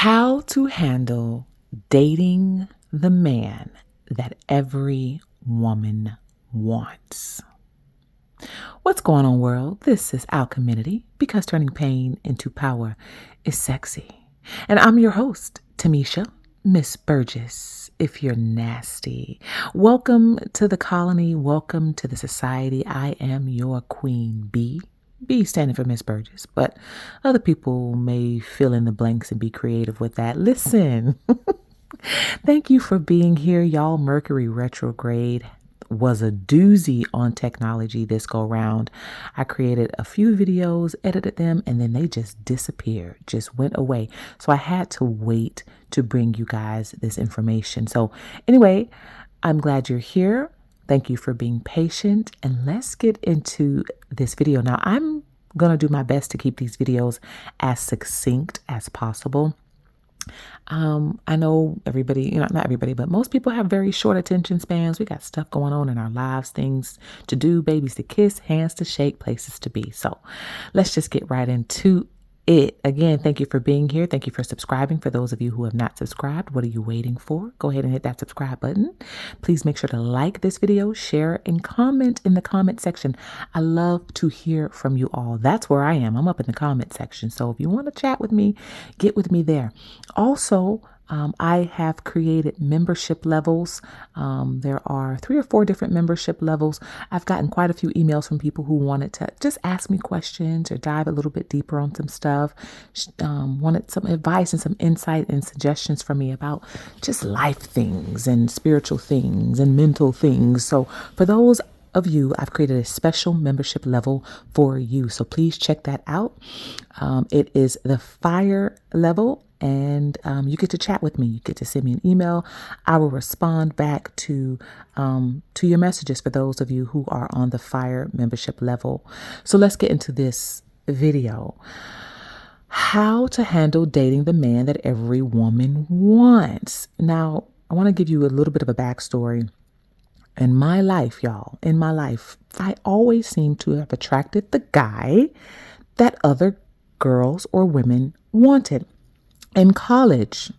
How to handle dating the man that every woman wants. What's going on, world? This is Alcheminity, because turning pain into power is sexy. And I'm your host, Timmesha, Miss Burgess, if you're nasty. Welcome to the colony. Welcome to the society. I am your queen bee. B standing for Miss Burgess, but other people may fill in the blanks and be creative with that. Listen, thank you for being here, y'all. Mercury retrograde was a doozy on technology this go round. I created a few videos, edited them, and then they just disappeared, just went away. So I had to wait to bring you guys this information. So anyway, I'm glad you're here. Thank you for being patient, and let's get into this video. Now, I'm going to do my best to keep these videos as succinct as possible. I know everybody, not everybody, but most people have very short attention spans. We got stuff going on in our lives, things to do, babies to kiss, hands to shake, places to be. So let's just get right into it. Again, thank you for being here. Thank you for subscribing. For those of you who have not subscribed, what are you waiting for? Go ahead and hit that subscribe button. Please make sure to like this video, share, and comment in the comment section. I love to hear from you all. That's where I am. I'm up in the comment section. So if you want to chat with me, get with me there. Also, I have created membership levels. There are 3 or 4 different membership levels. I've gotten quite a few emails from people who wanted to just ask me questions or dive a little bit deeper on some stuff, wanted some advice and some insight and suggestions from me about just life things and spiritual things and mental things. So for those of you, I've created a special membership level for you. So please check that out. It is the fire level. And you get to chat with me. You get to send me an email. I will respond back to your messages for those of you who are on the fire membership level. So let's get into this video. How to handle dating the man that every woman wants. Now, I want to give you a little bit of a backstory. In my life, y'all, I always seem to have attracted the guy that other girls or women wanted. In college,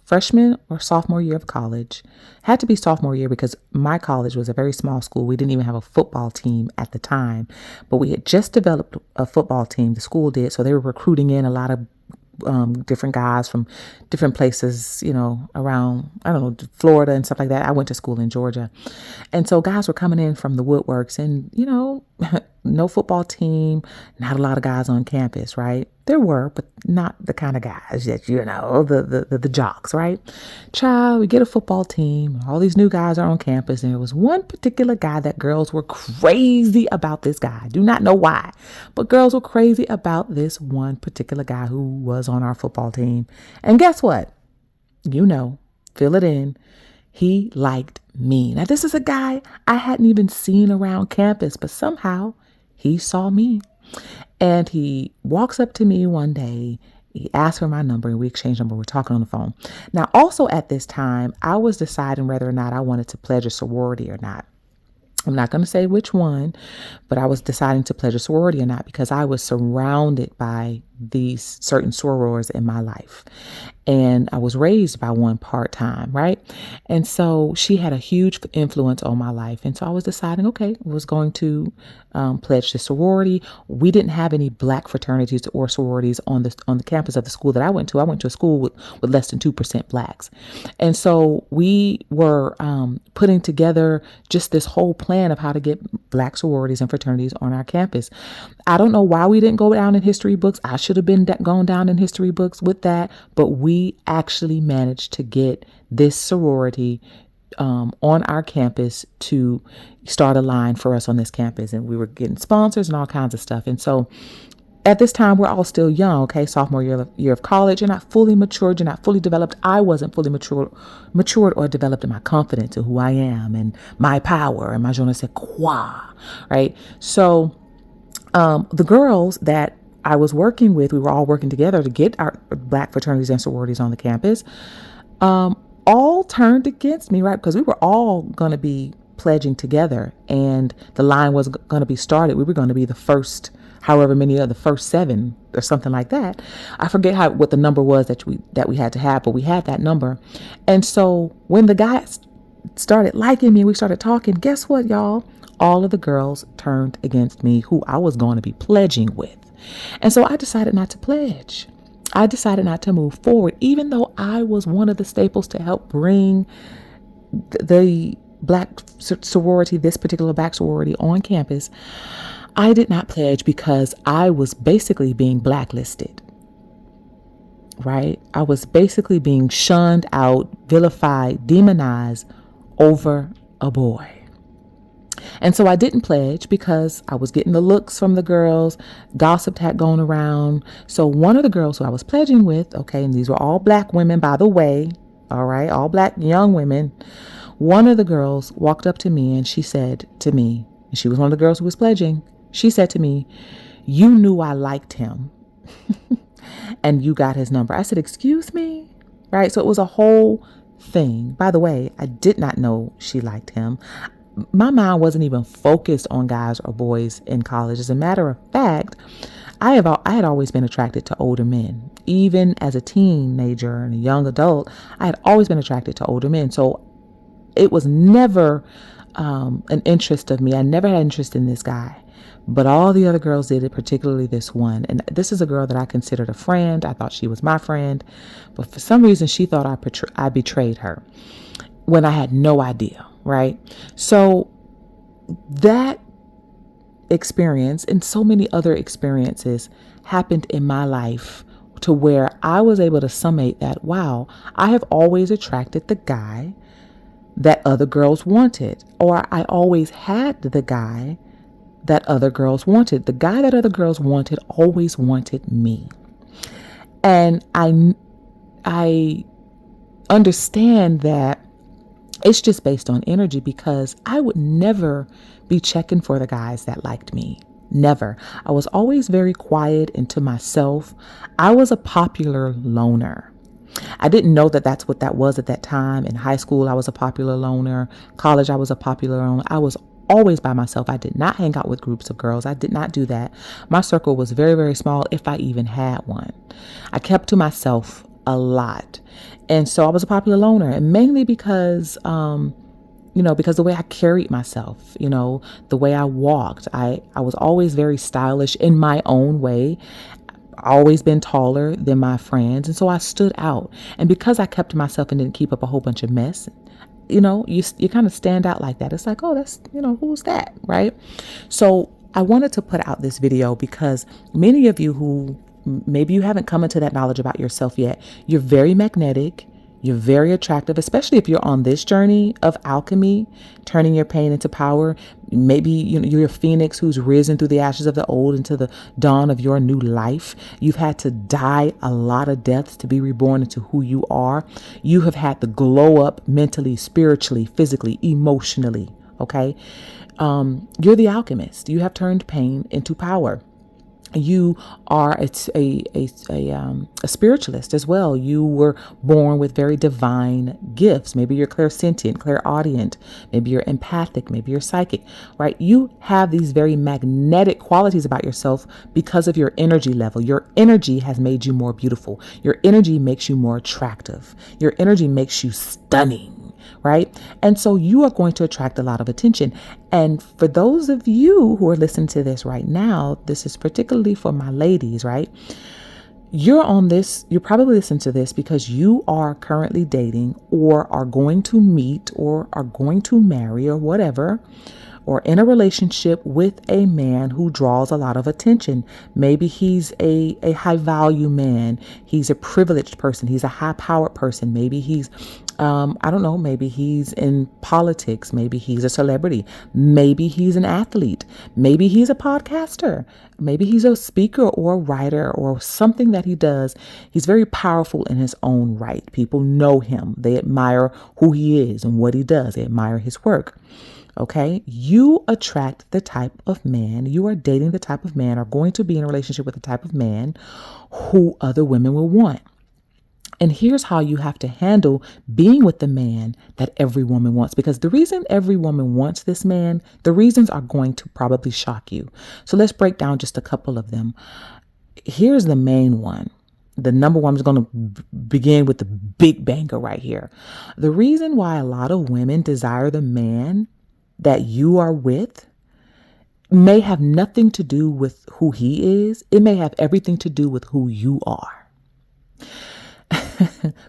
freshman or sophomore year of college, had to be sophomore year because my college was a very small school. We didn't even have a football team at the time, but we had just developed a football team. The school did, so they were recruiting in a lot of different guys from different places, around, Florida and stuff like that. I went to school in Georgia. And so guys were coming in from the woodworks and, no football team, not a lot of guys on campus, right? There were, but not the kind of guys that, the jocks, right? Child, we get a football team. All these new guys are on campus. And there was one particular guy that girls were crazy about this guy. Do not know why, but girls were crazy about this one particular guy who was on our football team. And guess what? Fill it in. He liked me. Now, this is a guy I hadn't even seen around campus, but somehow he saw me. And he walks up to me one day. He asked for my number and we exchanged number. We're talking on the phone. Now, also at this time, I was deciding whether or not I wanted to pledge a sorority or not. I'm not going to say which one, but I was deciding to pledge a sorority or not because I was surrounded by these certain sorors in my life. And I was raised by one part-time, right? And so she had a huge influence on my life. And so I was deciding, okay, I was going to pledge the sorority. We didn't have any black fraternities or sororities on the campus of the school that I went to. I went to a school with less than 2% blacks. And so we were putting together just this whole plan of how to get black sororities and fraternities on our campus. I don't know why we didn't go down in history books. I should have been gone down in history books with that, but we actually managed to get this sorority on our campus to start a line for us on this campus. And we were getting sponsors and all kinds of stuff. And so at this time, we're all still young, okay? Sophomore year of college. You're not fully matured. You're not fully developed. I wasn't fully matured or developed in my confidence in who I am and my power and my je ne sais quoi, right? So the girls that I was working with, we were all working together to get our black fraternities and sororities on the campus, all turned against me, right? Because we were all going to be pledging together and the line was going to be started. We were going to be the first however many of the first 7 or something like that. I forget what the number was that we had to have, but we had that number. And so when the guys started liking me, we started talking, guess what, y'all? All of the girls turned against me, who I was going to be pledging with. And so I decided not to pledge. I decided not to move forward, even though I was one of the staples to help bring the black sorority, this particular black sorority on campus. I did not pledge because I was basically being blacklisted, right? I was basically being shunned out, vilified, demonized over a boy. And so I didn't pledge because I was getting the looks from the girls. Gossip had gone around. So one of the girls who I was pledging with, okay, and these were all black women, by the way, all right, all black young women. One of the girls walked up to me and she said to me, and she was one of the girls who was pledging, she said to me, "You knew I liked him and you got his number." I said, "Excuse me?" Right? So it was a whole thing. By the way, I did not know she liked him. My mind wasn't even focused on guys or boys in college. As a matter of fact, I had always been attracted to older men. Even as a teenager and a young adult, I had always been attracted to older men. So it was never an interest of me. I never had interest in this guy. But all the other girls did it, particularly this one. And this is a girl that I considered a friend. I thought she was my friend. But for some reason, she thought I betrayed her when I had no idea, right? So that experience and so many other experiences happened in my life to where I was able to summate that, wow, I have always attracted the guy that other girls wanted, or I always had the guy that other girls wanted. The guy that other girls wanted always wanted me. And I understand that it's just based on energy, because I would never be checking for the guys that liked me. Never. I was always very quiet and to myself. I was a popular loner. I didn't know that that's what that was at that time. In high school, I was a popular loner. College, I was a popular loner. I was always by myself. I did not hang out with groups of girls. I did not do that. My circle was very, very small, if I even had one. I kept to myself a lot. And so I was a popular loner, and mainly because, because the way I carried myself, the way I walked, I was always very stylish in my own way. Always been taller than my friends. And so I stood out. And because I kept to myself and didn't keep up a whole bunch of mess, you kind of stand out like that. It's like, oh, that's, who's that? Right. So I wanted to put out this video because many of you who maybe you haven't come into that knowledge about yourself yet, you're very magnetic. You're very attractive, especially if you're on this journey of alchemy, turning your pain into power. Maybe you're a phoenix who's risen through the ashes of the old into the dawn of your new life. You've had to die a lot of deaths to be reborn into who you are. You have had to glow up mentally, spiritually, physically, emotionally. Okay. You're the alchemist. You have turned pain into power. You are a spiritualist as well. You were born with very divine gifts. Maybe you're clairsentient, clairaudient. Maybe you're empathic. Maybe you're psychic, right? You have these very magnetic qualities about yourself because of your energy level. Your energy has made you more beautiful. Your energy makes you more attractive. Your energy makes you stunning. Right? And so you are going to attract a lot of attention. And for those of you who are listening to this right now, this is particularly for my ladies, right? You're probably listening to this because you are currently dating or are going to meet or are going to marry or whatever, or in a relationship with a man who draws a lot of attention. Maybe he's a high value man. He's a privileged person. He's a high powered person. Maybe he's, maybe he's in politics. Maybe he's a celebrity. Maybe he's an athlete. Maybe he's a podcaster. Maybe he's a speaker or a writer or something that he does. He's very powerful in his own right. People know him. They admire who he is and what he does. They admire his work. Okay, you attract the type of man, you are dating the type of man, or going to be in a relationship with the type of man who other women will want. And here's how you have to handle being with the man that every woman wants. Because the reason every woman wants this man, the reasons are going to probably shock you. So let's break down just a couple of them. Here's the main one. The number one is going to begin with the big banger right here. The reason why a lot of women desire the man that you are with may have nothing to do with who he is. It may have everything to do with who you are.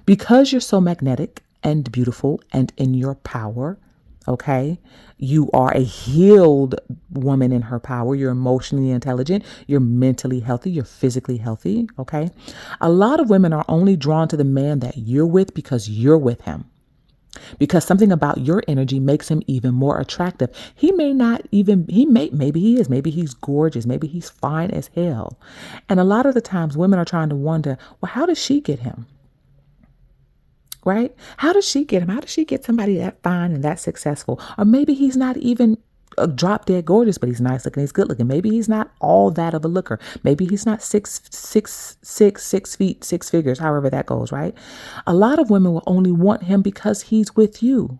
Because you're so magnetic and beautiful and in your power, okay? You are a healed woman in her power. You're emotionally intelligent. You're mentally healthy. You're physically healthy, okay? A lot of women are only drawn to the man that you're with because you're with him. Because something about your energy makes him even more attractive. Maybe he is, maybe he's gorgeous, maybe he's fine as hell. And a lot of the times women are trying to wonder, well, how does she get him? Right? How does she get him? How does she get somebody that fine and that successful? Or maybe he's not even drop dead gorgeous, but he's nice looking, he's good looking. Maybe he's not all that of a looker. Maybe he's not 6 feet, six figures, however that goes, right? A lot of women will only want him because he's with you.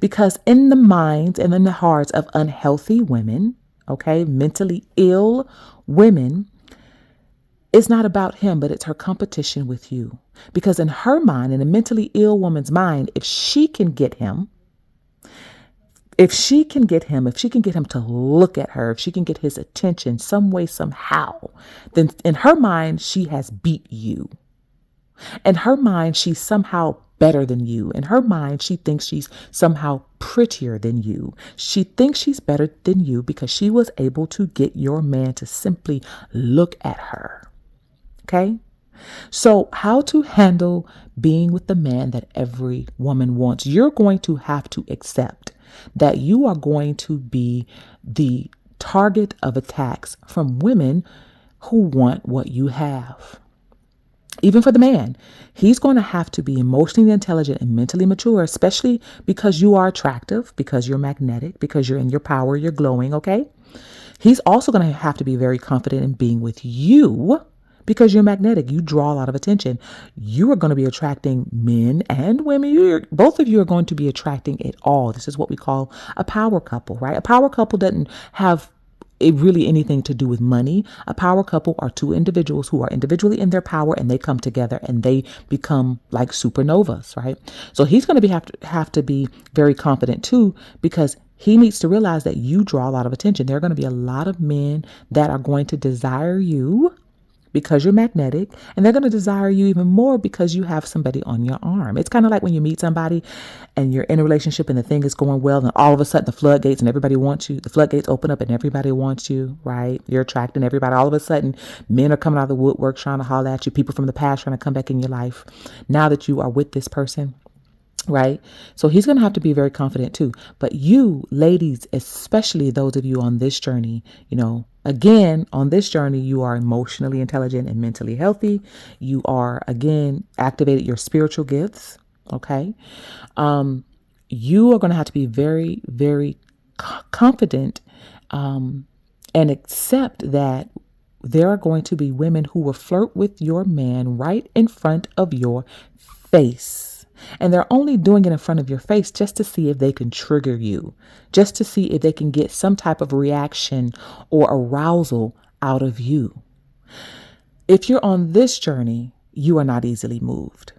Because in the minds and in the hearts of unhealthy women, okay, mentally ill women, it's not about him, but it's her competition with you. Because in her mind, in a mentally ill woman's mind, if she can get him to look at her, if she can get his attention some way, somehow, then in her mind, she has beat you. In her mind, she's somehow better than you. In her mind, she thinks she's somehow prettier than you. She thinks she's better than you because she was able to get your man to simply look at her. Okay? So how to handle being with the man that every woman wants? You're going to have to accept that you are going to be the target of attacks from women who want what you have. Even for the man, he's going to have to be emotionally intelligent and mentally mature, especially because you are attractive, because you're magnetic, because you're in your power, you're glowing, okay? He's also going to have to be very confident in being with you because you're magnetic. You draw a lot of attention. You are going to be attracting men and women. Both of you are going to be attracting it all. This is what we call a power couple, right? A power couple doesn't have really anything to do with money. A power couple are two individuals who are individually in their power and they come together and they become like supernovas, right? So he's going to have to be very confident too, because he needs to realize that you draw a lot of attention. There are going to be a lot of men that are going to desire you because you're magnetic, and they're going to desire you even more because you have somebody on your arm. It's kind of like when you meet somebody and you're in a relationship and the thing is going well, and all of a sudden the floodgates and everybody wants you. The floodgates open up and everybody wants you, right? You're attracting everybody. All of a sudden, men are coming out of the woodwork trying to holler at you. People from the past trying to come back in your life. Now that you are with this person, right? So he's going to have to be very confident too. But you ladies, especially those of you on this journey, again, on this journey, you are emotionally intelligent and mentally healthy. You are, again, activated your spiritual gifts. Okay. You are going to have to be very, very confident, and accept that there are going to be women who will flirt with your man right in front of your face. And they're only doing it in front of your face just to see if they can trigger you, just to see if they can get some type of reaction or arousal out of you. If you're on this journey, you are not easily moved.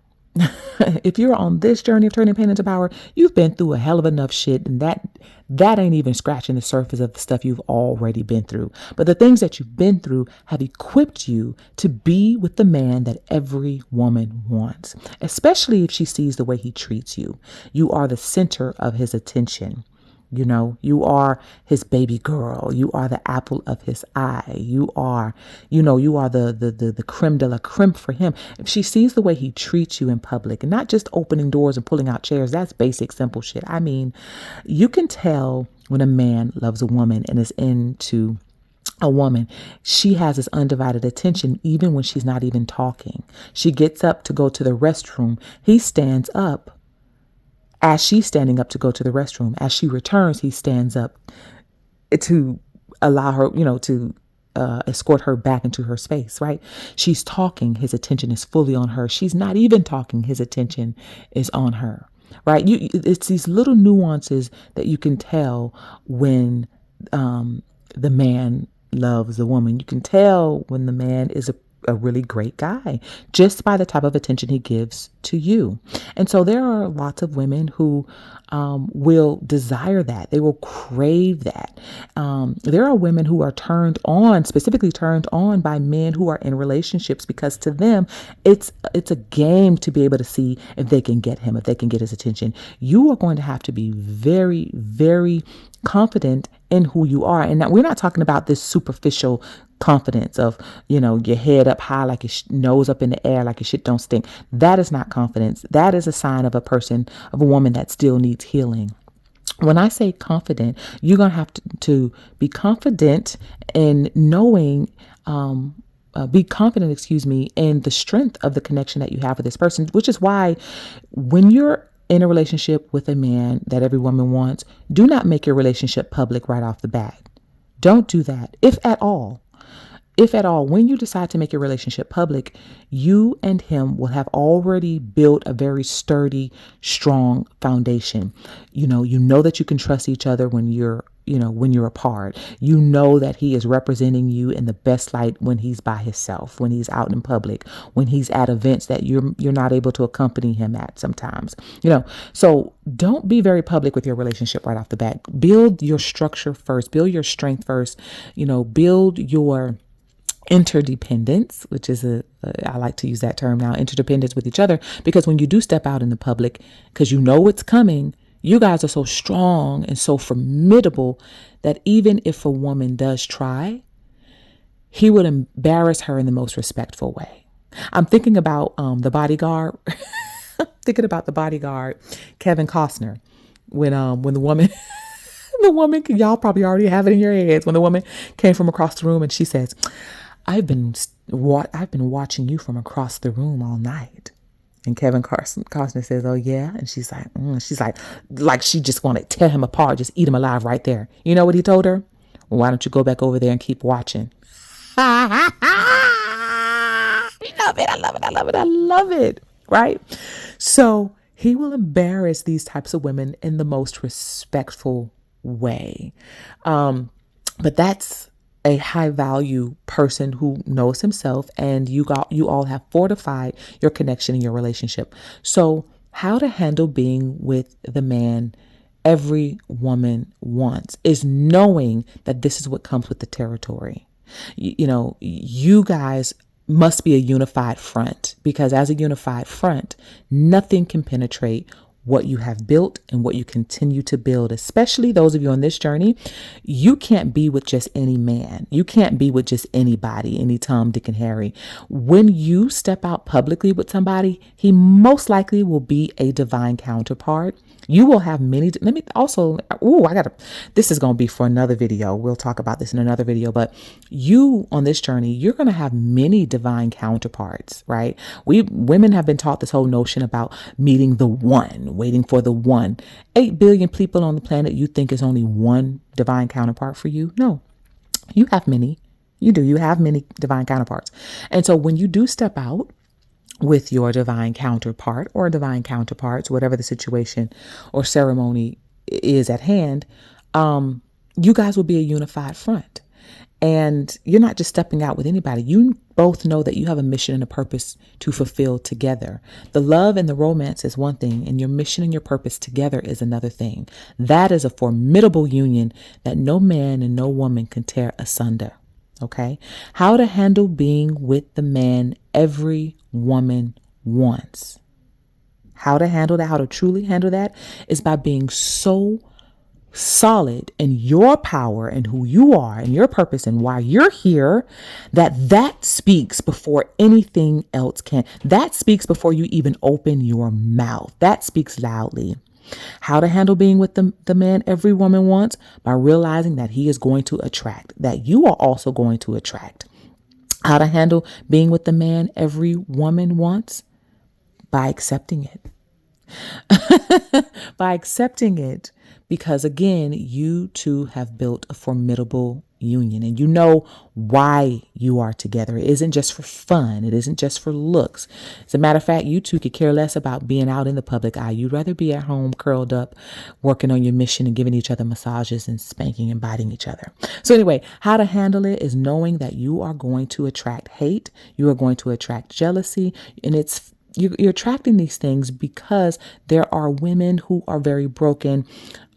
If you're on this journey of turning pain into power, you've been through a hell of enough shit, and that ain't even scratching the surface of the stuff you've already been through. But the things that you've been through have equipped you to be with the man that every woman wants, especially if she sees the way he treats you. You are the center of his attention. You are his baby girl. You are the apple of his eye. You are the creme de la creme for him. If she sees the way he treats you in public, and not just opening doors and pulling out chairs, that's basic, simple shit. I mean, you can tell when a man loves a woman and is into a woman. She has his undivided attention even when she's not even talking. She gets up to go to the restroom. He stands up as she's standing up to go to the restroom. As she returns, he stands up to allow her, to escort her back into her space, right? She's talking. His attention is fully on her. She's not even talking. His attention is on her, right? It's these little nuances that you can tell when the man loves the woman. You can tell when the man is a really great guy just by the type of attention he gives to you. And so there are lots of women who will desire that. They will crave that. There are women who are specifically turned on by men who are in relationships, because to them, it's a game to be able to see if they can get him, if they can get his attention. You are going to have to be very, very confident in who you are. And we're not talking about this superficial confidence of, your head up high, like your nose up in the air, like your shit don't stink. That is not confidence. That is a sign of a woman that still needs healing. When I say confident, you're going to have to be confident in knowing, in the strength of the connection that you have with this person, which is why when you're in a relationship with a man that every woman wants, do not make your relationship public right off the bat. Don't do that, if at all. If at all, when you decide to make your relationship public, you and him will have already built a very sturdy, strong foundation. You know that you can trust each other when you're apart. You know that he is representing you in the best light when he's by himself, when he's out in public, when he's at events that you're not able to accompany him at sometimes. So don't be very public with your relationship right off the bat. Build your structure first, build your strength first, build your interdependence, which is I like to use that term now, interdependence with each other, because when you do step out in the public, because you know what's coming, you guys are so strong and so formidable that even if a woman does try, he would embarrass her in the most respectful way. I'm thinking about The Bodyguard. Thinking about The Bodyguard, Kevin Costner, when the woman the woman, y'all probably already have it in your heads, when the woman came from across the room and she says, I've been watching you from across the room all night. And Kevin Costner says, oh yeah. And she's like she just wanted to tear him apart, just eat him alive right there. You know what he told her? Well, why don't you go back over there and keep watching? I love it. Right? So he will embarrass these types of women in the most respectful way. But that's a high value person who knows himself, and you all have fortified your connection in your relationship. So how to handle being with the man every woman wants is knowing that this is what comes with the territory. You guys must be a unified front, because as a unified front, nothing can penetrate what you have built and what you continue to build, especially those of you on this journey. You can't be with just any man. You can't be with just anybody, any Tom, Dick, and Harry. When you step out publicly with somebody, he most likely will be a divine counterpart. You will have many. This is going to be for another video. We'll talk about this in another video, but you on this journey, you're going to have many divine counterparts, right? Women have been taught this whole notion about meeting the one, waiting for the one. 8 billion people on the planet, you think is only one divine counterpart for you? No, you have many. You do. You have many divine counterparts. And so when you do step out with your divine counterpart or divine counterparts, whatever the situation or ceremony is at hand, you guys will be a unified front. And you're not just stepping out with anybody. You both know that you have a mission and a purpose to fulfill together. The love and the romance is one thing, and your mission and your purpose together is another thing. That is a formidable union that no man and no woman can tear asunder. Okay? How to handle being with the man every woman wants. How to handle that, how to truly handle that, is by being so solid in your power and who you are and your purpose and why you're here, that speaks before anything else can. That speaks before you even open your mouth. That speaks loudly. How to handle being with the man every woman wants? By realizing that he is going to attract, that you are also going to attract. How to handle being with the man every woman wants? By accepting it. By accepting it, because again, you two have built a formidable union, and you know why you are together. It isn't just for fun. It isn't just for looks. As a matter of fact, you two could care less about being out in the public eye. You'd rather be at home curled up, working on your mission and giving each other massages and spanking and biting each other. So anyway, how to handle it is knowing that you are going to attract hate. You are going to attract jealousy, and you're attracting these things because there are women who are very broken,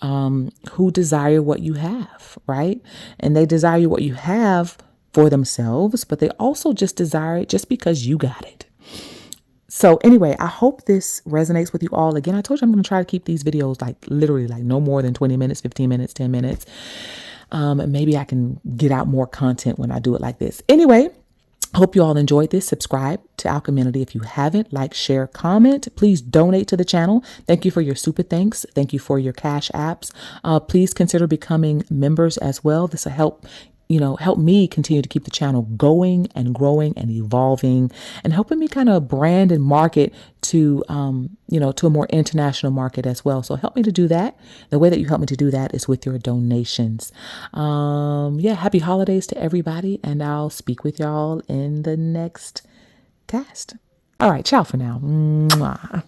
who desire what you have, right? And they desire what you have for themselves, but they also just desire it just because you got it. So anyway, I hope this resonates with you all. Again, I told you I'm going to try to keep these videos like literally like no more than 20 minutes, 15 minutes, 10 minutes. Maybe I can get out more content when I do it like this. Anyway, hope you all enjoyed this. Subscribe to Alcheminity if you haven't. Like, share, comment. Please donate to the channel. Thank you for your super thanks. Thank you for your cash apps. Please consider becoming members as well. This will help me continue to keep the channel going and growing and evolving, and helping me kind of brand and market to a more international market as well. So help me to do that. The way that you help me to do that is with your donations. Happy holidays to everybody, and I'll speak with y'all in the next cast. All right, ciao for now. Mwah.